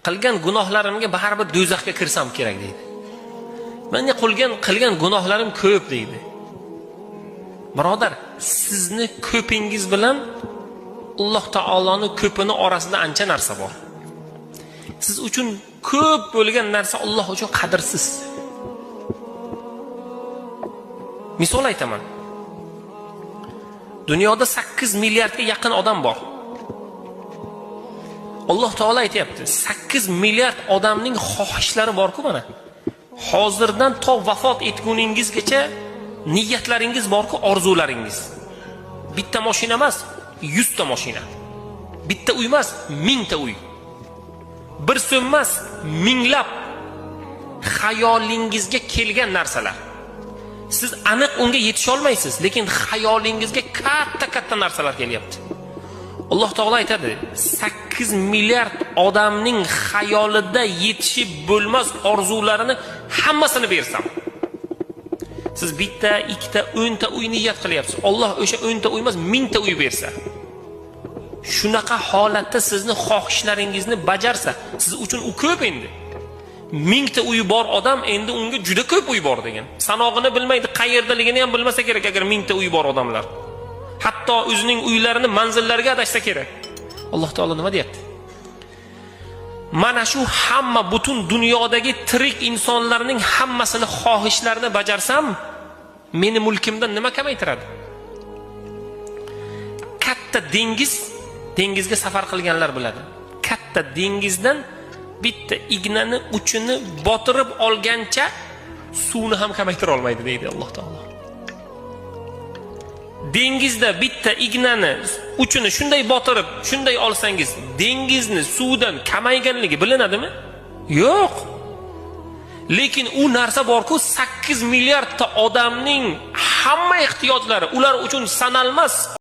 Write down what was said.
qilgan gunohlarimga baribir do'zaxga kirsam kerak deydi. Menga qilgan gunohlarim ko'p deydi. Birodar, sizni ko'pingiz bilan Alloh taoloning ko'pini orasida ancha narsa bor. Siz uchun ko'p bo'lgan narsa Alloh uchun qadrsiz. Misol aytaman. Dunyoda 8 milliardga yaqin odam bor. Alloh taolo aytayapti, 8 milliard odamning xohishlari bor-ku mana. Hozirdan to vafot etguningizgacha niyatlaringiz bor-ku, orzularingiz. Bitta mashina emas, 100 ta mashina. Bitta uy emas, 1000 ta uy. Bir so'm emas, minglab xayolingizga kelgan narsalar. Siz aniq unga yetisha olmaysiz, lekin xayolingizga katta narsalar kelyapti. Alloh taolo aytadi, 8 milliard odamning xayolida yetishib bo'lmas orzularini hammasini bersam. Siz bitta, ikkita, 10 ta uy niyat qilyapsiz. Alloh o'sha 10 ta uy emas, 1000 ta uy bersa. Shunaqa holatda sizni xohishlaringizni bajarsa, siz uchun u ko'p endi. 1000 ta uyi bor odam endi unga juda ko'p uy bor degan. Sanog'ini bilmaydi, qayerdaligini ham bilmasa kerak agar 1000 ta uy bor odamlar. Hatto o'zining uylarini manzillariga adashsa kerak. Alloh taolo nima deyapti? Mana shu hamma butun dunyodagi tirik insonlarning hammasini xohishlarini bajarsam, meni mulkimdan nima kamaytiradi? Katta dengizga safar qilganlar biladi. Katta dengizdan bitta ignani uchini botirib olgancha suvni ham kamaytira olmaydi deydi Alloh taolo. Dengizda bitta ignani uchini shunday botirib, shunday olsangiz, dengizni suvdan kamayganligi bilinadimi? Yo'q. Lekin u narsa bor-ku, 8 milliardta odamning hamma ehtiyojlari ular uchun sanalmas